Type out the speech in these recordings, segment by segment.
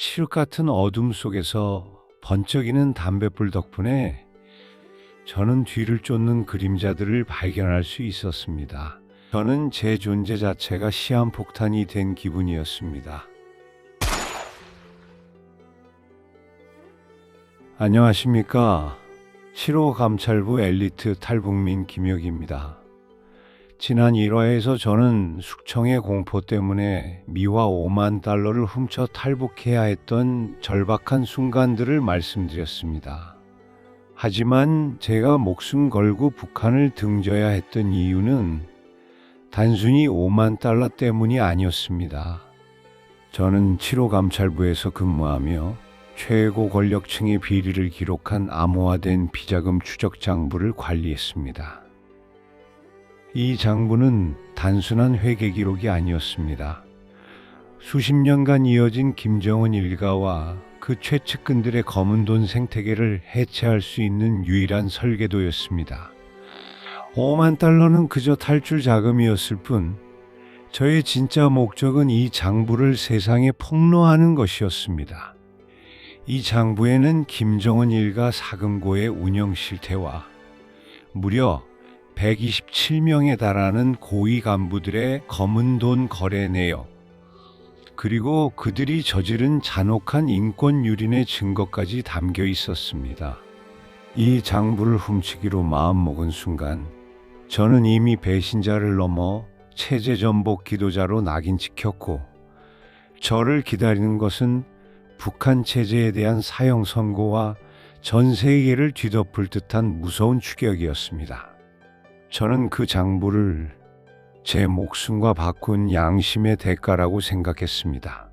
칠흑 같은 어둠 속에서 번쩍이는 담뱃불 덕분에 저는 뒤를 쫓는 그림자들을 발견할 수 있었습니다. 저는 제 존재 자체가 시한폭탄이 된 기분이었습니다. 안녕하십니까. 7호 감찰부 엘리트 탈북민 김혁입니다. 지난 1화에서 저는 숙청의 공포 때문에 미화 5만 달러를 훔쳐 탈북해야 했던 절박한 순간들을 말씀드렸습니다. 하지만 제가 목숨 걸고 북한을 등져야 했던 이유는 단순히 5만 달러 때문이 아니었습니다. 저는 7호 감찰부에서 근무하며 최고 권력층의 비리를 기록한 암호화된 비자금 추적 장부를 관리했습니다. 이 장부는 단순한 회계 기록이 아니었습니다. 수십 년간 이어진 김정은 일가와 그 최측근들의 검은 돈 생태계를 해체할 수 있는 유일한 설계도였습니다. 5만 달러는 그저 탈출 자금이었을 뿐, 저의 진짜 목적은 이 장부를 세상에 폭로하는 것이었습니다. 이 장부에는 김정은 일가 사금고의 운영 실태와 무려 127명에 달하는 고위 간부들의 검은 돈 거래 내역, 그리고 그들이 저지른 잔혹한 인권 유린의 증거까지 담겨 있었습니다. 이 장부를 훔치기로 마음먹은 순간, 저는 이미 배신자를 넘어 체제 전복 기도자로 낙인 찍혔고, 저를 기다리는 것은 북한 체제에 대한 사형 선고와 전 세계를 뒤덮을 듯한 무서운 추격이었습니다. 저는 그 장부를 제 목숨과 바꾼 양심의 대가라고 생각했습니다.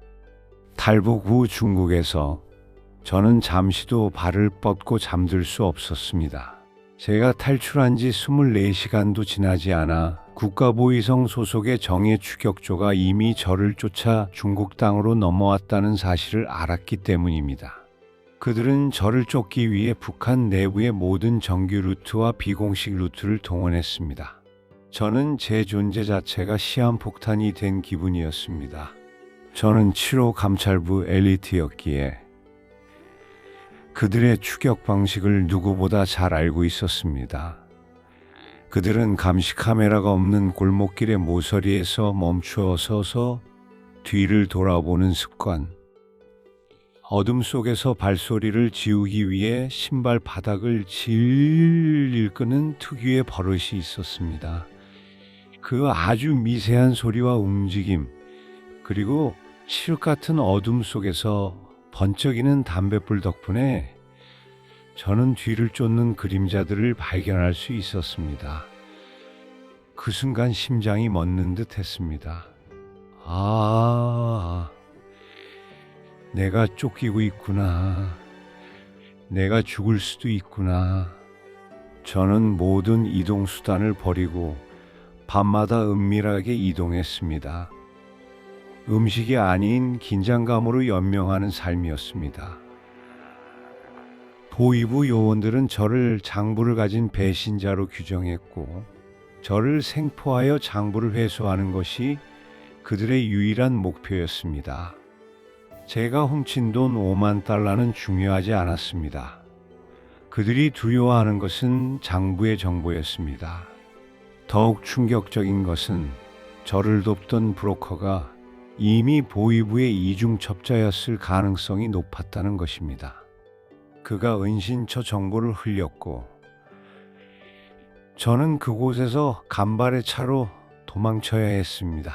탈북 후 중국에서 저는 잠시도 발을 뻗고 잠들 수 없었습니다. 제가 탈출한 지 24시간도 지나지 않아 국가보위성 소속의 정예 추격조가 이미 저를 쫓아 중국 땅으로 넘어왔다는 사실을 알았기 때문입니다. 그들은 저를 쫓기 위해 북한 내부의 모든 정규 루트와 비공식 루트를 동원했습니다. 저는 제 존재 자체가 시한폭탄이 된 기분이었습니다. 저는 7호 감찰부 엘리트였기에 그들의 추격 방식을 누구보다 잘 알고 있었습니다. 그들은 감시 카메라가 없는 골목길의 모서리에서 멈추어 서서 뒤를 돌아보는 습관, 어둠 속에서 발소리를 지우기 위해 신발 바닥을 질질 끄는 특유의 버릇이 있었습니다. 그 아주 미세한 소리와 움직임, 그리고 칠흑 같은 어둠 속에서 번쩍이는 담뱃불 덕분에 저는 뒤를 쫓는 그림자들을 발견할 수 있었습니다. 그 순간 심장이 멎는 듯 했습니다. 내가 쫓기고 있구나. 내가 죽을 수도 있구나. 저는 모든 이동 수단을 버리고 밤마다 은밀하게 이동했습니다. 음식이 아닌 긴장감으로 연명하는 삶이었습니다. 보위부 요원들은 저를 장부를 가진 배신자로 규정했고, 저를 생포하여 장부를 회수하는 것이 그들의 유일한 목표였습니다. 제가 훔친 돈 5만 달러는 중요하지 않았습니다. 그들이 두려워하는 것은 장부의 정보였습니다. 더욱 충격적인 것은 저를 돕던 브로커가 이미 보위부의 이중첩자였을 가능성이 높았다는 것입니다. 그가 은신처 정보를 흘렸고, 저는 그곳에서 간발의 차로 도망쳐야 했습니다.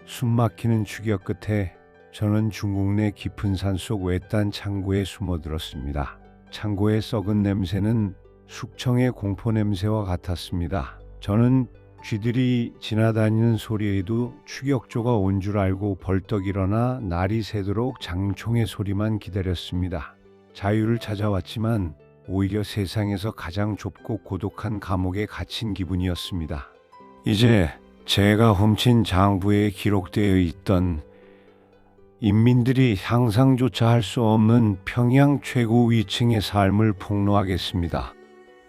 숨막히는 추격 끝에 저는 중국 내 깊은 산속 외딴 창고에 숨어들었습니다. 창고의 썩은 냄새는 숙청의 공포 냄새와 같았습니다. 저는 쥐들이 지나다니는 소리에도 추격조가 온 줄 알고 벌떡 일어나 날이 새도록 장총의 소리만 기다렸습니다. 자유를 찾아왔지만 오히려 세상에서 가장 좁고 고독한 감옥에 갇힌 기분이었습니다. 이제 제가 훔친 장부에 기록되어 있던 인민들이 상상조차 할 수 없는 평양 최고 위층의 삶을 폭로하겠습니다.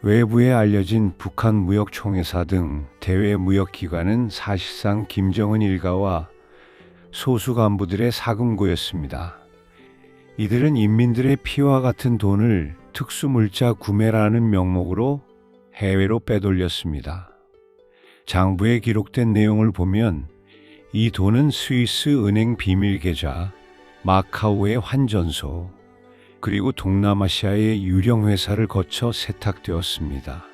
외부에 알려진 북한 무역총회사 등 대외 무역기관은 사실상 김정은 일가와 소수 간부들의 사금고였습니다. 이들은 인민들의 피와 같은 돈을 특수물자 구매라는 명목으로 해외로 빼돌렸습니다. 장부에 기록된 내용을 보면 이 돈은 스위스 은행 비밀 계좌, 마카오의 환전소, 그리고 동남아시아의 유령 회사를 거쳐 세탁되었습니다.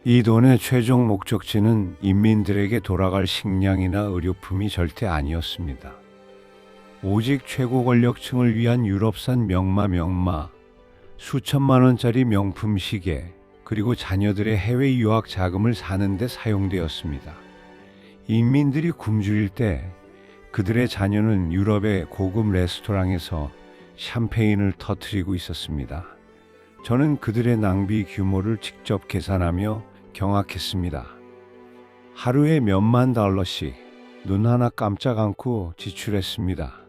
이 돈의 최종 목적지는 인민들에게 돌아갈 식량이나 의료품이 절대 아니었습니다. 오직 최고 권력층을 위한 유럽산 명마, 수천만 원짜리 명품 시계, 그리고 자녀들의 해외 유학 자금을 사는 데 사용되었습니다. 인민들이 굶주릴 때 그들의 자녀는 유럽의 고급 레스토랑에서 샴페인을 터뜨리고 있었습니다. 저는 그들의 낭비 규모를 직접 계산하며 경악했습니다. 하루에 몇만 달러씩 눈 하나 깜짝 않고 지출했습니다.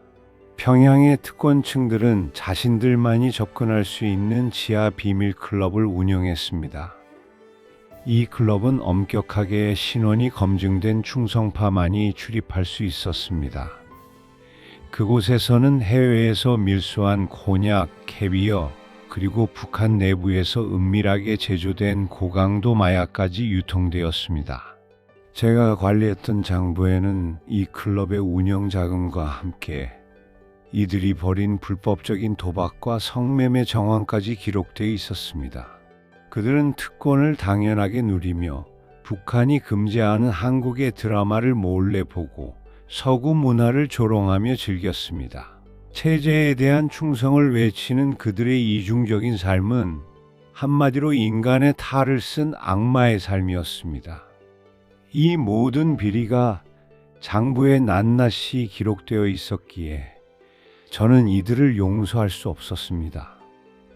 평양의 특권층들은 자신들만이 접근할 수 있는 지하 비밀 클럽을 운영했습니다. 이 클럽은 엄격하게 신원이 검증된 충성파만이 출입할 수 있었습니다. 그곳에서는 해외에서 밀수한 곤약, 캐비어, 그리고 북한 내부에서 은밀하게 제조된 고강도 마약까지 유통되었습니다. 제가 관리했던 장부에는 이 클럽의 운영 자금과 함께 이들이 벌인 불법적인 도박과 성매매 정황까지 기록되어 있었습니다. 그들은 특권을 당연하게 누리며 북한이 금지하는 한국의 드라마를 몰래 보고 서구 문화를 조롱하며 즐겼습니다. 체제에 대한 충성을 외치는 그들의 이중적인 삶은 한마디로 인간의 탈을 쓴 악마의 삶이었습니다. 이 모든 비리가 장부에 낱낱이 기록되어 있었기에 저는 이들을 용서할 수 없었습니다.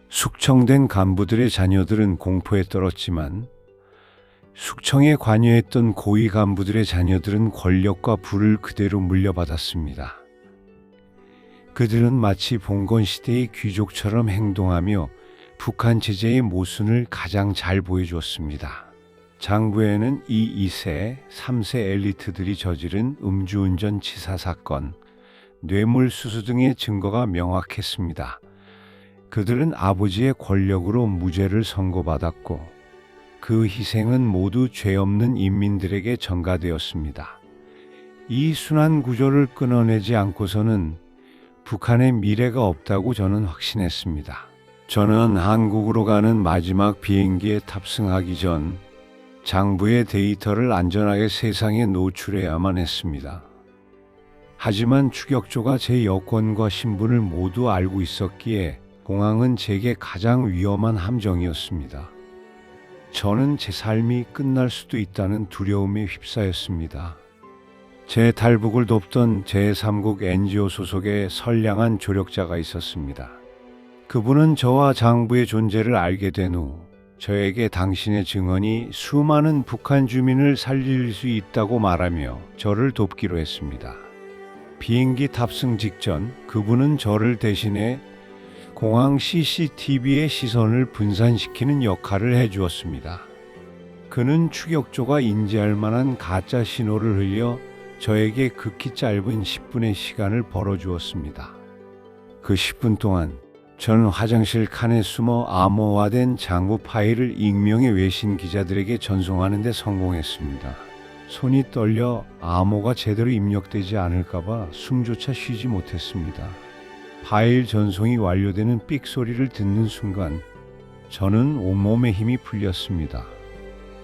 숙청된 간부들의 자녀들은 공포에 떨었지만 숙청에 관여했던 고위 간부들의 자녀들은 권력과 부를 그대로 물려받았습니다. 그들은 마치 봉건 시대의 귀족처럼 행동하며 북한 체제의 모순을 가장 잘 보여주었습니다. 장부에는 이 2세, 3세 엘리트들이 저지른 음주운전 치사 사건, 뇌물수수 등의 증거가 명확했습니다. 그들은 아버지의 권력으로 무죄를 선고받았고 그 희생은 모두 죄 없는 인민들에게 전가되었습니다. 이 순환 구조를 끊어내지 않고서는 북한의 미래가 없다고 저는 확신했습니다. 저는 한국으로 가는 마지막 비행기에 탑승하기 전 장부의 데이터를 안전하게 세상에 노출해야만 했습니다. 하지만 추격조가 제 여권과 신분을 모두 알고 있었기에 공항은 제게 가장 위험한 함정이었습니다. 저는 제 삶이 끝날 수도 있다는 두려움에 휩싸였습니다. 제 탈북을 돕던 제3국 NGO 소속의 선량한 조력자가 있었습니다. 그분은 저와 장부의 존재를 알게 된 후 저에게 당신의 증언이 수많은 북한 주민을 살릴 수 있다고 말하며 저를 돕기로 했습니다. 비행기 탑승 직전 그분은 저를 대신해 공항 CCTV의 시선을 분산시키는 역할을 해주었습니다. 그는 추격조가 인지할 만한 가짜 신호를 흘려 저에게 극히 짧은 10분의 시간을 벌어주었습니다. 그 10분 동안 저는 화장실 칸에 숨어 암호화된 장부 파일을 익명의 외신 기자들에게 전송하는 데 성공했습니다. 손이 떨려 암호가 제대로 입력되지 않을까봐 숨조차 쉬지 못했습니다. 파일 전송이 완료되는 삑 소리를 듣는 순간 저는 온몸에 힘이 풀렸습니다.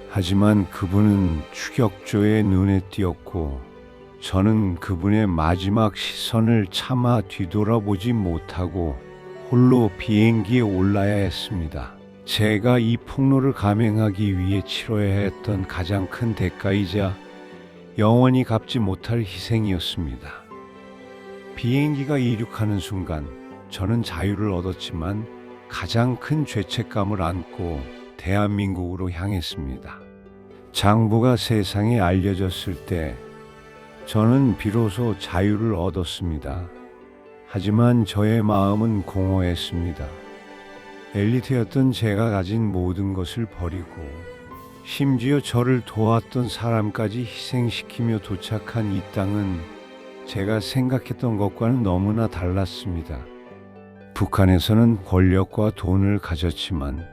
하지만 그분은 추격조의 눈에 띄었고 저는 그분의 마지막 시선을 차마 뒤돌아보지 못하고 홀로 비행기에 올라야 했습니다. 제가 이 폭로를 감행하기 위해 치러야 했던 가장 큰 대가이자 영원히 갚지 못할 희생이었습니다. 비행기가 이륙하는 순간 저는 자유를 얻었지만 가장 큰 죄책감을 안고 대한민국으로 향했습니다. 장부가 세상에 알려졌을 때 저는 비로소 자유를 얻었습니다. 하지만 저의 마음은 공허했습니다. 엘리트였던 제가 가진 모든 것을 버리고 심지어 저를 도왔던 사람까지 희생시키며 도착한 이 땅은 제가 생각했던 것과는 너무나 달랐습니다. 북한에서는 권력과 돈을 가졌지만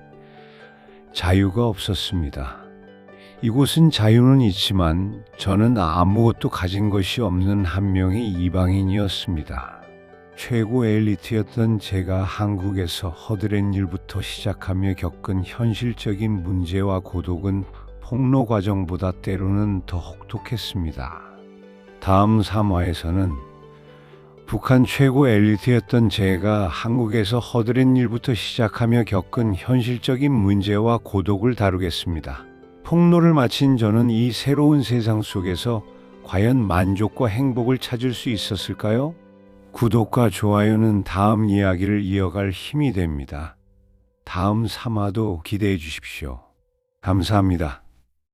자유가 없었습니다. 이곳은 자유는 있지만 저는 아무것도 가진 것이 없는 한 명의 이방인이었습니다. 최고 엘리트였던 제가 한국에서 허드렛 일부터 시작하며 겪은 현실적인 문제와 고독은 폭로 과정보다 때로는 더 혹독했습니다. 다음 3화에서는 북한 최고 엘리트였던 제가 한국에서 허드렛 일부터 시작하며 겪은 현실적인 문제와 고독을 다루겠습니다. 폭로를 마친 저는 이 새로운 세상 속에서 과연 만족과 행복을 찾을 수 있었을까요? 구독과 좋아요는 다음 이야기를 이어갈 힘이 됩니다. 다음 3화도 기대해 주십시오. 감사합니다.